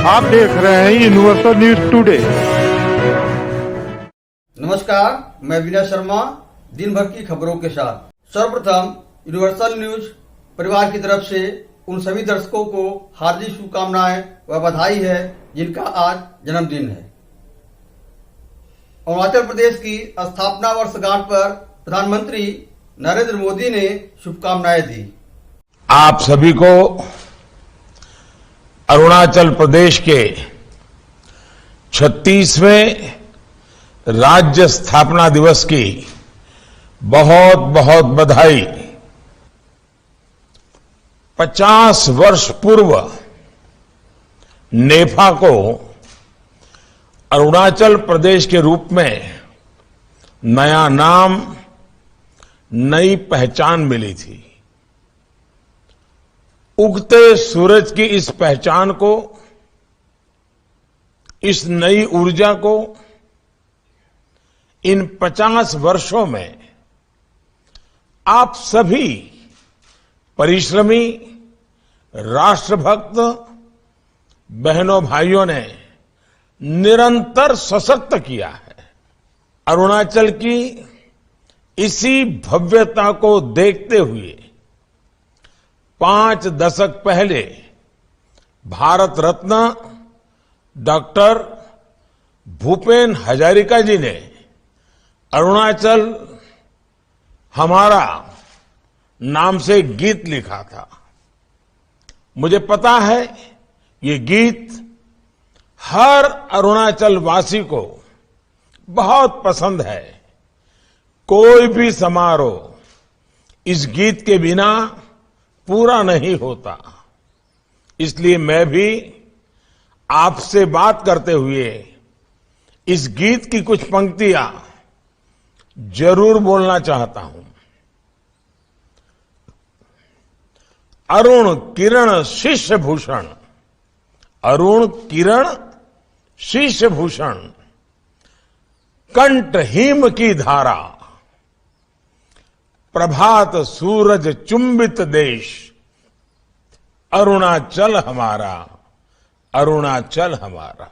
आप देख रहे हैं यूनिवर्सल न्यूज टुडे। नमस्कार, मैं विनय शर्मा दिन भर की खबरों के साथ। सर्वप्रथम यूनिवर्सल न्यूज परिवार की तरफ से उन सभी दर्शकों को हार्दिक शुभकामनाएं व बधाई है जिनका आज जन्मदिन है। अरुणाचल प्रदेश की स्थापना वर्षगांठ पर प्रधानमंत्री नरेंद्र मोदी ने शुभकामनाएं दी। आप सभी को अरुणाचल प्रदेश के 36वें राज्य स्थापना दिवस की बहुत बहुत बधाई। 50 वर्ष पूर्व नेफा को अरुणाचल प्रदेश के रूप में नया नाम, नई पहचान मिली थी। उगते सूरज की इस पहचान को, इस नई ऊर्जा को इन 50 वर्षों में आप सभी परिश्रमी राष्ट्रभक्त बहनों भाइयों ने निरंतर सशक्त किया है। अरुणाचल की इसी भव्यता को देखते हुए 5 दशक पहले भारत रत्न डॉक्टर भूपेन हजारिका जी ने अरुणाचल हमारा नाम से एक गीत लिखा था। मुझे पता है ये गीत हर अरुणाचल वासी को बहुत पसंद है। कोई भी समारोह इस गीत के बिना पूरा नहीं होता। इसलिए मैं भी आपसे बात करते हुए इस गीत की कुछ पंक्तियां जरूर बोलना चाहता हूं। अरुण किरण शिष्य भूषण, अरुण किरण शिष्य भूषण, कंठ हिम की धारा, प्रभात सूरज चुंबित देश, अरुणाचल हमारा, अरुणाचल हमारा।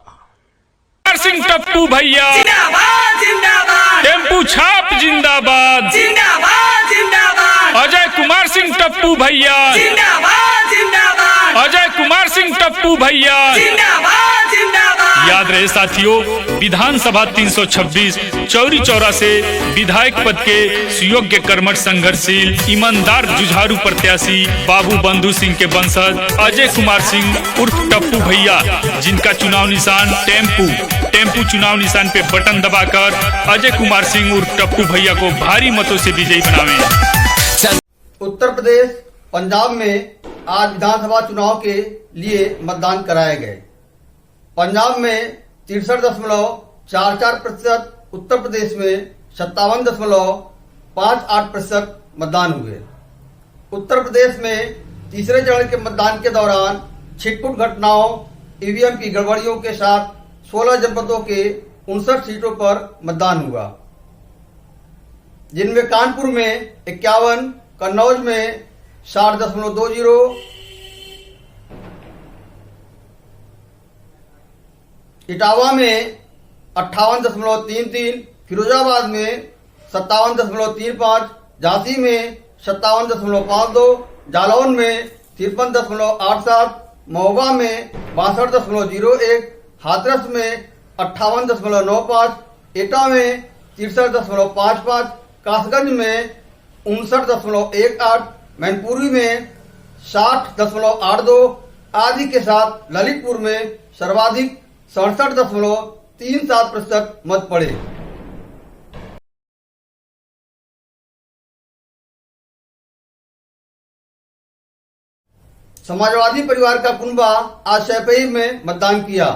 सिंह टप्पू भैया जिंदाबाद जिंदाबाद, टेम्पू छाप जिंदाबाद जिंदाबाद जिंदाबाद, अजय कुमार सिंह टप्पू भैया जिंदाबाद जिंदाबाद, अजय कुमार सिंह टप्पू भैया जिंदाबाद जिंदाबाद। याद रहे साथियों, विधानसभा 326 चौरी चौरा से विधायक पद के सुयोग्य, कर्मठ, संघर्षशील, ईमानदार, जुझारू प्रत्याशी बाबू बंधु सिंह के वंशज अजय कुमार सिंह उर्फ टप्पू भैया, जिनका चुनाव निशान टेम्पू चुनाव निशान पे बटन दबाकर अजय कुमार सिंह उर्फ टप्पू भैया को भारी मतों से विजयी बनावें। उत्तर प्रदेश, पंजाब में आज विधानसभा चुनाव के लिए मतदान कराए गए। पंजाब में 63.44%, उत्तर प्रदेश में 57.58% मतदान हुए। उत्तर प्रदेश में तीसरे चरण के मतदान के दौरान छिटपुट घटनाओं, ईवीएम की गड़बड़ियों के साथ 16 जनपदों के 59 सीटों पर मतदान हुआ, जिनमें कानपुर में 51, कन्नौज में 60.20, इटावा में 58.33, फिरोजाबाद में 57.35, झांसी में 57.52, जालौन में 53.87, महोबा में 62.01, हाथरस में 58.95, एटा में 63.55, कासगंज में 59.18, मैनपुरी में 60.82 आदि के साथ ललितपुर में सर्वाधिक 67.37% मत पड़े। समाजवादी परिवार का कुनबा आज सैपई में मतदान किया।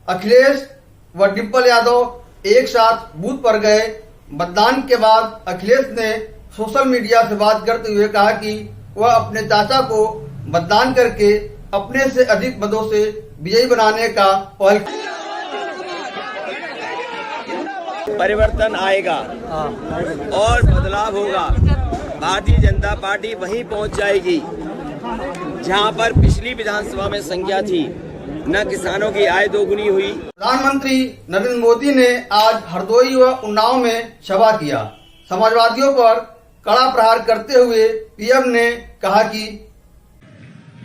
अखिलेश व डिम्पल यादव एक साथ बूथ पर गए। मतदान के बाद अखिलेश ने सोशल मीडिया से बात करते हुए कहा कि वह अपने चाचा को मतदान करके अपने से अधिक मतों से विजयी बनाने का पहल। परिवर्तन आएगा और बदलाव होगा। भारतीय जनता पार्टी वहीं पहुंच जाएगी जहां पर पिछली विधानसभा में संख्या थी न किसानों की आय दोगुनी हुई। प्रधानमंत्री नरेंद्र मोदी ने आज हरदोई व उन्नाव में सभा किया। समाजवादियों पर कड़ा प्रहार करते हुए पीएम ने कहा कि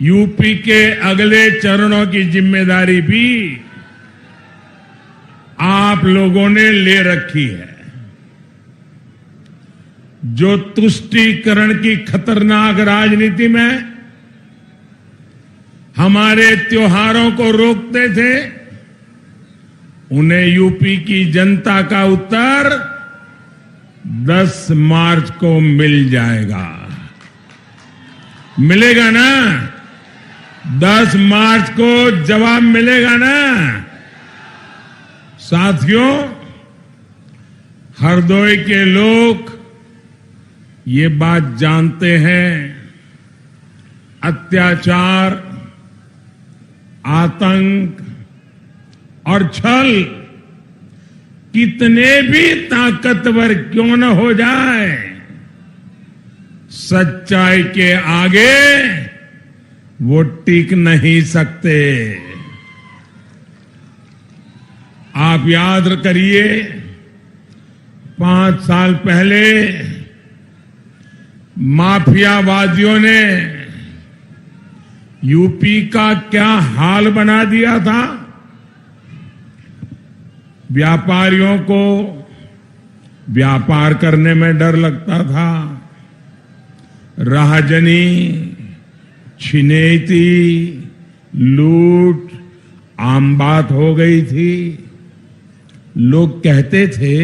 यूपी के अगले चरणों की जिम्मेदारी भी आप लोगों ने ले रखी है। जो तुष्टीकरण की खतरनाक राजनीति में हमारे त्योहारों को रोकते थे, उन्हें यूपी की जनता का उत्तर 10 मार्च को मिल जाएगा। मिलेगा ना? 10 मार्च को जवाब मिलेगा ना? साथियों, हरदोई के लोग ये बात जानते हैं, अत्याचार, आतंक और छल कितने भी ताकतवर क्यों न हो जाए, सच्चाई के आगे वो टिक नहीं सकते। आप याद करिए, 5 साल पहले माफियावादियों ने यूपी का क्या हाल बना दिया था। व्यापारियों को व्यापार करने में डर लगता था, राहजनी, छिनेती, लूट आम बात हो गई थी। लोग कहते थे,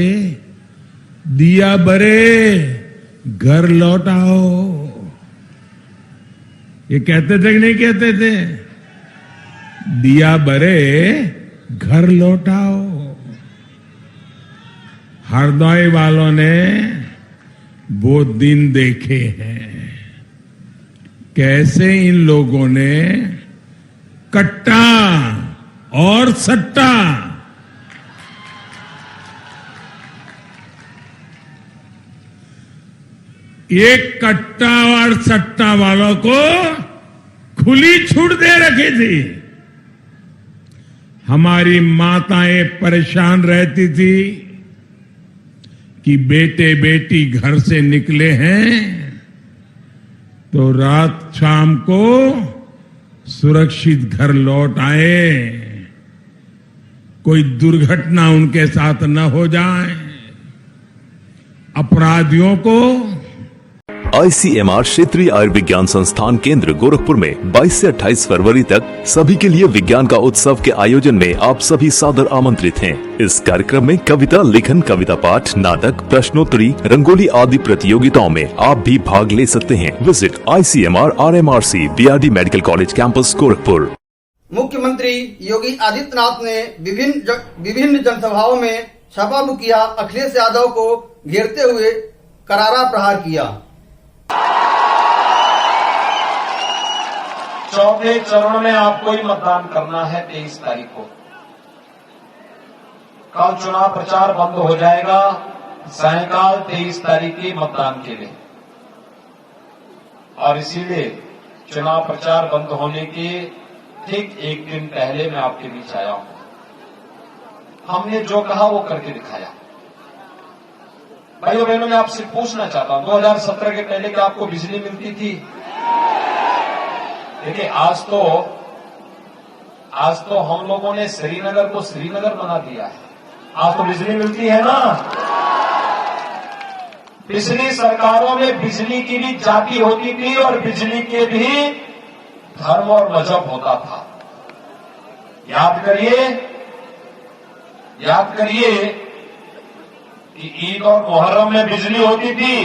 दिया बरे घर लौट आओ। ये कहते थे कि नहीं कहते थे? दिया बरे घर लौट आओ। हरदोई वालों ने वो दिन देखे हैं, कैसे इन लोगों ने कट्टा और सट्टा एक कट्टा और सट्टा वालों को खुली छूट दे रखी थी। हमारी माताएं परेशान रहती थी कि बेटे बेटी घर से निकले हैं तो रात शाम को सुरक्षित घर लौट आए, कोई दुर्घटना उनके साथ न हो जाए। अपराधियों को ICMR क्षेत्रीय आयुर्विज्ञान संस्थान केंद्र गोरखपुर में 22 से 28 फरवरी तक सभी के लिए विज्ञान का उत्सव के आयोजन में आप सभी सादर आमंत्रित हैं। इस कार्यक्रम में कविता लेखन, कविता पाठ, नाटक, प्रश्नोत्तरी, रंगोली आदि प्रतियोगिताओं में आप भी भाग ले सकते हैं। Visit ICMR RMRC BRD medical college campus Gorakhpur. मुख्यमंत्री योगी आदित्यनाथ ने विभिन्न जनसभाओं में सपा मुखिया अखिलेश यादव को घेरते हुए करारा प्रहार किया। चौथे चरण में आपको ही मतदान करना है 23 तारीख को। कल चुनाव प्रचार बंद हो जाएगा सायंकाल 23 तारीख की मतदान के लिए, और इसीलिए चुनाव प्रचार बंद होने के ठीक एक दिन पहले मैं आपके बीच आया हूं। हमने जो कहा वो करके दिखाया। भाइयों बहनों, मैं आपसे पूछना चाहता हूं, 2017 के पहले क्या आपको बिजली मिलती थी? देखिए, आज तो हम लोगों ने श्रीनगर को श्रीनगर बना दिया है। आज तो बिजली मिलती है ना। पिछली सरकारों में बिजली की भी जाति होती थी और बिजली के भी धर्म और मजहब होता था। याद करिए कि ईद और मुहर्रम में बिजली होती थी,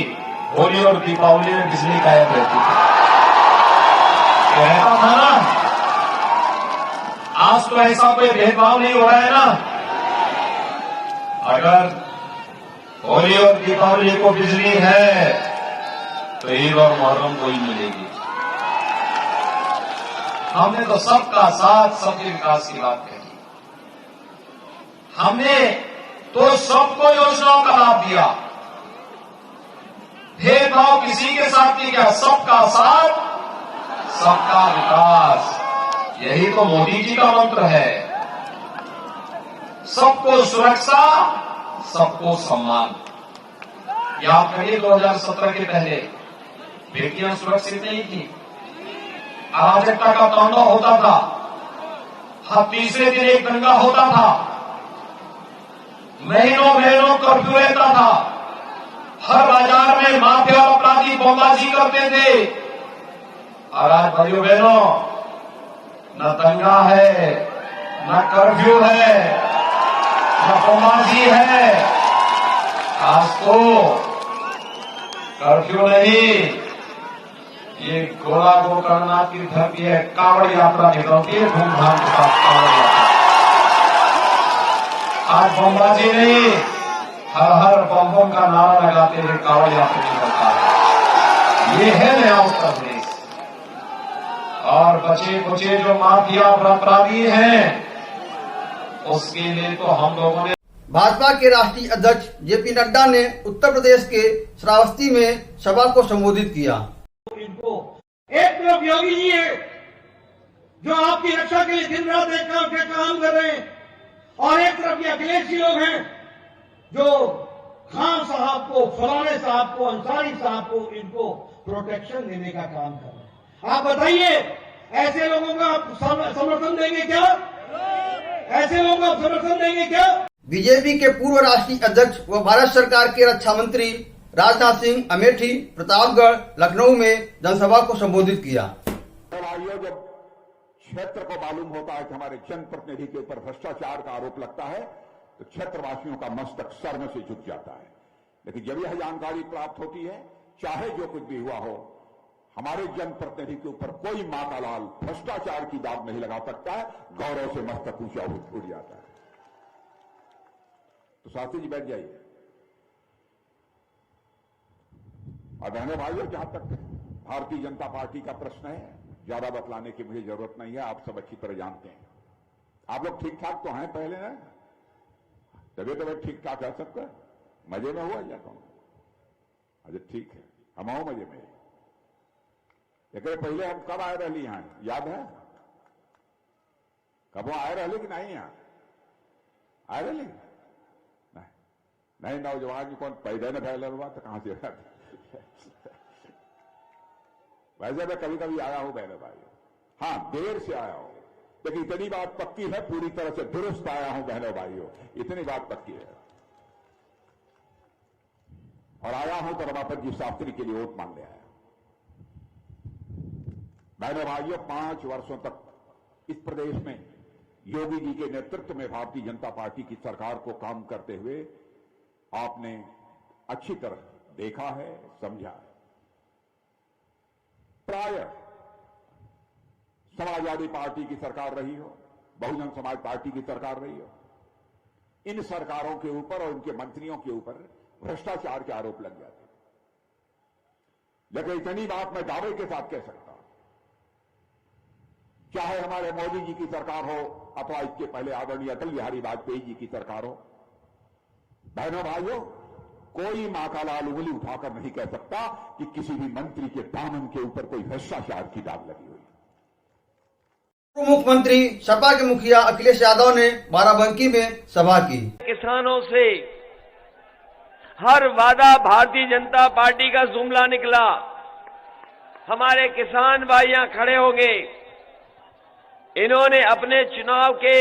होली और दीपावली में बिजली गायब रहती थी। रहता था ना। आज तो ऐसा कोई भेदभाव नहीं हो रहा है ना। अगर होली और दीपावली को बिजली है तो ईद और मुहर्रम को ही मिलेगी। हमने तो सबका साथ, सबके विकास की बात कही। हमने तो सबको योजनाओं का लाभ दिया, भेदभाव किसी के साथ नहीं किया। सबका साथ, सबका विकास, यही तो मोदी जी का मंत्र है, सबको सुरक्षा सबको सम्मान। याद करिए 2017 के पहले बेटियां सुरक्षित नहीं थी, अराजकता का तांडव होता था, हर तीसरे दिन एक दंगा होता था, महीनों महीनों कर्फ्यू रहता था, हर बाजार में माफिया और अपराधी बमबाजी करते थे। और आज भाइयों बहनों, न दंगा है, न कर्फ्यू है, न बमबाजी है। आज तो कर्फ्यू नहीं, ये गोला गोकर्णनाथ की धरती है, कांवड़ यात्रा निकलती है धूमधाम के साथ कांवड़ यात्रा। आज बमबाजी नहीं, हर हर बम बम का नारा लगाते हुए कांवड़ यात्रा निकलता है। ये है नया उत्तर प्रदेश। और बचे कुचे जो माफिया और अपराधी हैं, उसके लिए तो हम लोगों ने। भाजपा के राष्ट्रीय अध्यक्ष जेपी नड्डा ने उत्तर प्रदेश के श्रावस्ती में सभा को संबोधित किया। इनको एक तरफ योगी जी है जो आपकी रक्षा के लिए दिन रात एक काम कर रहे हैं, और एक तरफ ये अखिलेश जी लोग हैं जो खान साहब को, फलाने साहब को, अंसारी साहब को इनको प्रोटेक्शन देने का काम कर रहे हैं। आप बताइए, ऐसे लोगों का आप समर्थन देंगे क्या? ऐसे लोगों को समर्थन देंगे क्या? बीजेपी के पूर्व राष्ट्रीय अध्यक्ष व भारत सरकार के रक्षा मंत्री राजनाथ सिंह अमेठी, प्रतापगढ़, लखनऊ में जनसभा को संबोधित किया। जब क्षेत्र को मालूम होता है कि हमारे जनप्रतिनिधि के ऊपर भ्रष्टाचार का आरोप लगता है तो क्षेत्रवासियों का मस्तक शर्म से झुक जाता है। लेकिन जब यह जानकारी प्राप्त होती है, चाहे जो कुछ भी हुआ हो, हमारे जनप्रतिनिधि के ऊपर कोई मां का लाल भ्रष्टाचार की दाग नहीं लगा सकता है, गौरव से मस्तक ऊंचा उठ जाता है। तो साथी जी बैठ जाइए। और बहनों भाइयों, जहां तक भारतीय जनता पार्टी का प्रश्न है, ज्यादा बतलाने की मुझे जरूरत नहीं है, आप सब अच्छी तरह जानते हैं। आप लोग ठीक ठाक तो हैं पहले ना? तबियत ठीक ठाक है सबका? मजे में हुआ जाता हूं? अच्छा ठीक है, हम आओ मजे में। लेकिन पहले हम कब आए रही यहां, याद है? कब वो आए रहे कि नहीं? यहां आए रही नहीं? नौजवान कौन पैदा न फैला हुआ तो कहां से? वैसे मैं कभी कभी आया हूं बहनों भाई, हां देर से आया हूं, लेकिन इतनी बात पक्की है, पूरी तरह से दुरुस्त आया हूं बहनों भाइयों, इतनी बात पक्की है। और आया हूं तो रमापत जी शास्त्री के लिए वोट मांगने आया। बहनों भाइयों, 5 वर्षों तक इस प्रदेश में योगी जी के नेतृत्व में भारतीय जनता पार्टी की सरकार को काम करते हुए आपने अच्छी तरह देखा है, समझा है। प्राय समाजवादी पार्टी की सरकार रही हो, बहुजन समाज पार्टी की सरकार रही हो, इन सरकारों के ऊपर और उनके मंत्रियों के ऊपर भ्रष्टाचार के आरोप लग जाते। लेकिन इतनी बात मैं दावे के साथ कह सकता हूं, चाहे हमारे मोदी जी की सरकार हो अथवा इसके पहले आदरणीय अटल बिहारी वाजपेयी जी की सरकार हो, बहनों भाइयों, कोई मां का लाल उंगली उठाकर नहीं कह सकता कि किसी भी मंत्री के दामन के ऊपर कोई भ्रष्टाचार की दाग लगी हुई। पूर्व मुख्यमंत्री सपा के मुखिया अखिलेश यादव ने बाराबंकी में सभा की। किसानों से हर वादा भारतीय जनता पार्टी का जुमला निकला। हमारे किसान भाइयां खड़े होंगे, इन्होंने अपने चुनाव के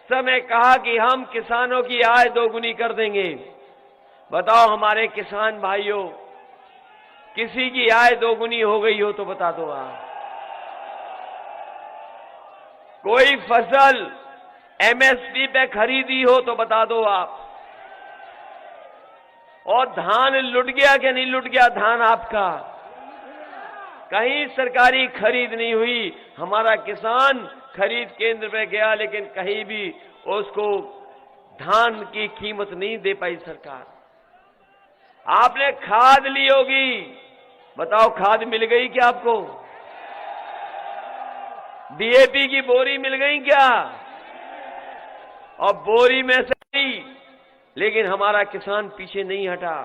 समय कहा कि हम किसानों की आय दोगुनी कर देंगे। बताओ हमारे किसान भाइयों, किसी की आय दोगुनी हो गई हो तो बता दो आप। कोई फसल एमएसपी पे खरीदी हो तो बता दो आप। और धान लुट गया कि नहीं लुट गया धान आपका? कहीं सरकारी खरीद नहीं हुई। हमारा किसान खरीद केंद्र पे गया, लेकिन कहीं भी उसको धान की कीमत नहीं दे पाई सरकार। आपने खाद ली होगी, बताओ खाद मिल गई क्या आपको? डीएपी की बोरी मिल गई क्या? और बोरी में से ही, लेकिन हमारा किसान पीछे नहीं हटा।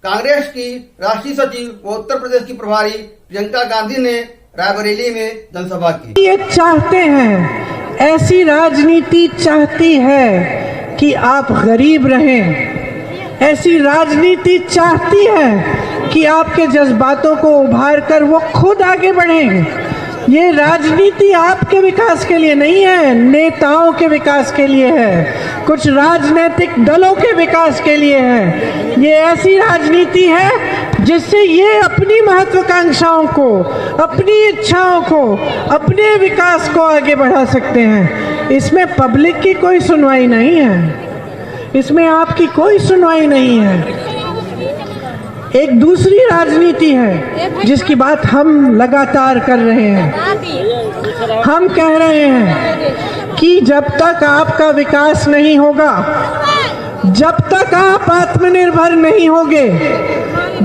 कांग्रेस की राष्ट्रीय सचिव व उत्तर प्रदेश की प्रभारी प्रियंका गांधी ने रायबरेली में जनसभा की। ये चाहते हैं, ऐसी राजनीति चाहती है कि आप गरीब रहें, ऐसी राजनीति चाहती है कि आपके जज्बातों को उभार कर वो खुद आगे बढ़ें। ये राजनीति आपके विकास के लिए नहीं है, नेताओं के विकास के लिए है, कुछ राजनीतिक दलों के विकास के लिए है। ये ऐसी राजनीति है जिससे ये अपनी महत्वाकांक्षाओं को, अपनी इच्छाओं को, अपने विकास को आगे बढ़ा सकते हैं। इसमें पब्लिक की कोई सुनवाई नहीं है, इसमें आपकी कोई सुनवाई नहीं है। एक दूसरी राजनीति है जिसकी बात हम लगातार कर रहे हैं। हम कह रहे हैं कि जब तक आपका विकास नहीं होगा, जब तक आप आत्मनिर्भर नहीं होगे,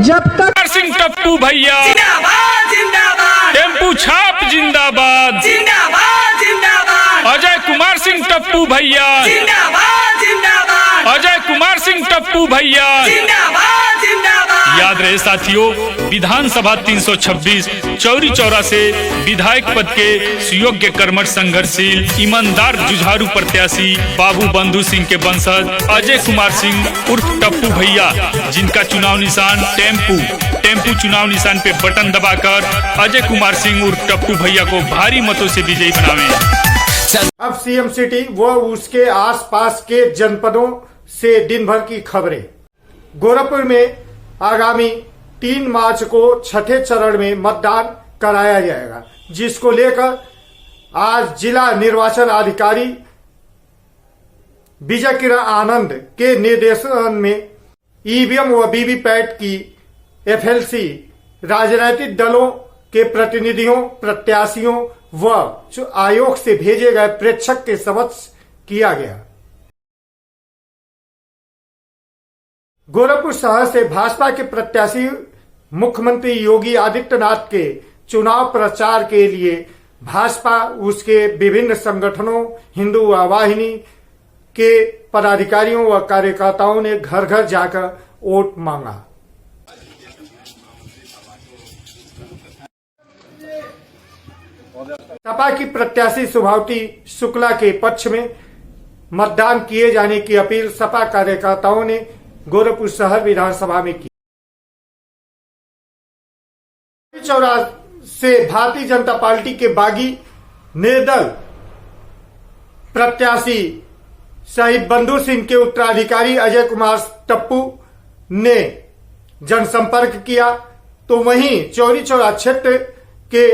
जब तक सिंह टप्पू भैया जिंदाबाद जिंदाबाद, टेम्पू छाप जिंदाबाद जिंदाबाद जिंदाबाद, अजय कुमार सिंह टप्पू भैया जिंदाबाद जिंदाबाद, अजय कुमार सिंह टप्पू भैया जिंदाबाद जिंदाबाद। याद रहे साथियों, विधानसभा 326 चौरी चौरा से विधायक पद के सुयोग्य, कर्मठ, संघर्षशील, ईमानदार, जुझारू प्रत्याशी बाबू बंधु सिंह के वंशज अजय कुमार सिंह उर्फ टप्पू भैया, जिनका चुनाव निशान टेम्पू चुनाव निशान पे बटन दबाकर अजय कुमार सिंह उर्फ टप्पू भैया को भारी मतों से विजयी बनावे। अब सीएम सिटी व उसके आसपास के जनपदों से दिन भर की खबरें। गोरखपुर में आगामी 3 मार्च को छठे चरण में मतदान कराया जाएगा, जिसको लेकर आज जिला निर्वाचन अधिकारी विजय किरण आनंद के निर्देशन में ईवीएम व वीवीपैट की एफएलसी राजनीतिक दलों के प्रतिनिधियों, प्रत्याशियों व आयोग से भेजे गए प्रेक्षक के समक्ष किया गया। गोरखपुर शहर से भाजपा के प्रत्याशी मुख्यमंत्री योगी आदित्यनाथ के चुनाव प्रचार के लिए भाजपा, उसके विभिन्न संगठनों, हिंदू वाहिनी के पदाधिकारियों व कार्यकर्ताओं ने घर घर जाकर वोट मांगा। सपा की प्रत्याशी शुभावती शुक्ला के पक्ष में मतदान किए जाने की अपील सपा कार्यकर्ताओं ने गोरखपुर शहर विधानसभा में की। चौरा से भारतीय जनता पार्टी के बागी निर्दल प्रत्याशी शहीद बंधु सिंह के उत्तराधिकारी अजय कुमार टप्पू ने जनसंपर्क किया, तो वहीं चौरी चौरा क्षेत्र के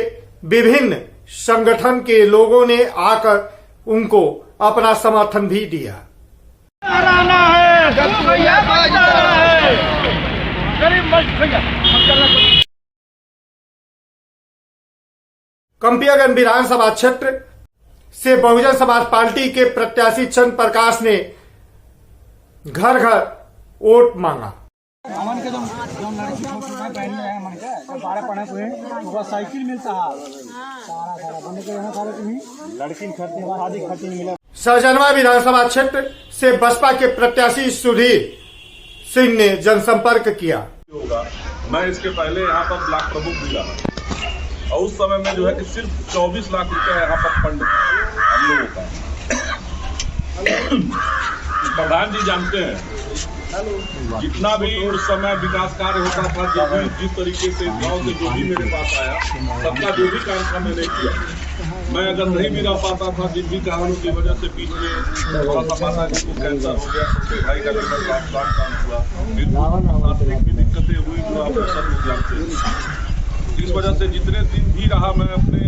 विभिन्न संगठन के लोगों ने आकर उनको अपना समर्थन भी दिया। कंपियागंज विधानसभा क्षेत्र से बहुजन समाज पार्टी के प्रत्याशी चंद प्रकाश ने घर घर वोट मांगा। साइकिल मिलता सहजनवा विधानसभा क्षेत्र से बसपा के प्रत्याशी सुधीर सिंह ने जनसंपर्क किया। मैं इसके पहले यहाँ पर ब्लॉक प्रमुख भी रहा और उस समय में जो है कि सिर्फ 24 लाख रुपया यहाँ पर फंड हम लोगों का। प्रधान जी जानते हैं जितना भी उस समय विकास कार्य होता था, जो भी जिस तरीके से गांव से जो भी मेरे पास आया, सबका जो भी काम था मैंने किया। मैं अगर नहीं भी रह पाता था, जिन भी कारणों की वजह से बीच में थोड़ा सा माता जी को कैंसर हो गया, सबसे भाई का भी ट्रांसप्लांट हुआ, फिर भी दिक्कतें हुई जो आप सब लोग जानते हैं। इस वजह से जितने दिन भी रहा मैं अपने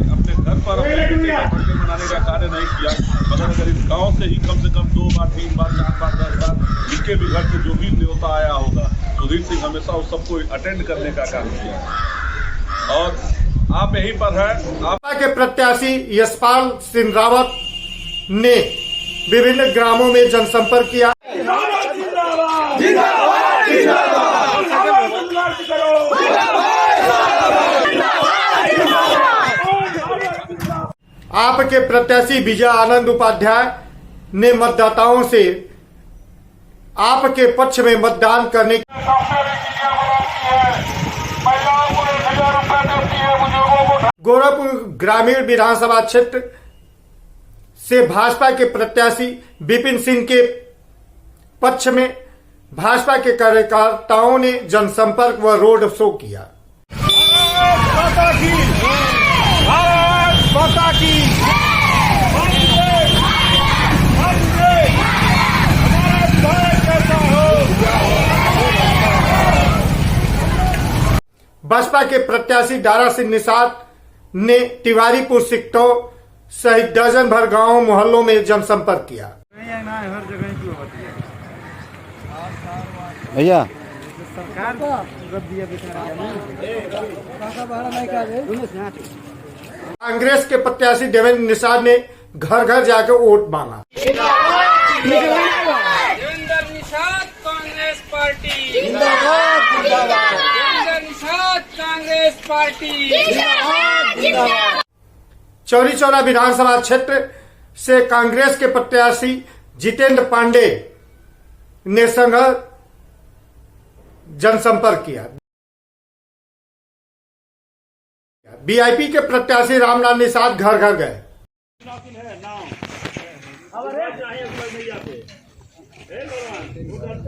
घर पर अपने बेटे का बर्थडे मनाने का कार्य नहीं किया, मगर अगर इस गांव से ही कम से कम 2 बार 3 बार 4 बार 10 बार जिनके भी घर से जो भी न्योता आया होगा, सुधीर सिंह हमेशा उस सबको अटेंड करने का काम किया। और आप यहीं पर है। आपा के प्रत्याशी यशपाल सिंह रावत ने विभिन्न ग्रामों में जनसंपर्क किया। आपके प्रत्याशी विजय आनंद उपाध्याय ने मतदाताओं से आपके पक्ष में मतदान करने गोरखपुर ग्रामीण विधानसभा क्षेत्र से भाजपा के प्रत्याशी विपिन सिंह के पक्ष में भाजपा के कार्यकर्ताओं ने जनसंपर्क व रोड शो किया। बसपा के प्रत्याशी दारा सिंह निषाद ने तिवारीपुर सिकटों सहित दर्जन भर गांवों मोहल्लों में जनसंपर्क किया। भैया कांग्रेस के प्रत्याशी देवेंद्र निषाद ने घर घर जाकर वोट मांगा। देवेंद्र निषाद कांग्रेस पार्टी जिंदाबाद, देवेंद्र निषाद कांग्रेस पार्टी जिंदाबाद। चौरी चौरा विधानसभा क्षेत्र से कांग्रेस के प्रत्याशी जितेंद्र पांडे ने संघ जनसंपर्क किया। बीआईपी के प्रत्याशी रामलाल निषाद घर घर गए।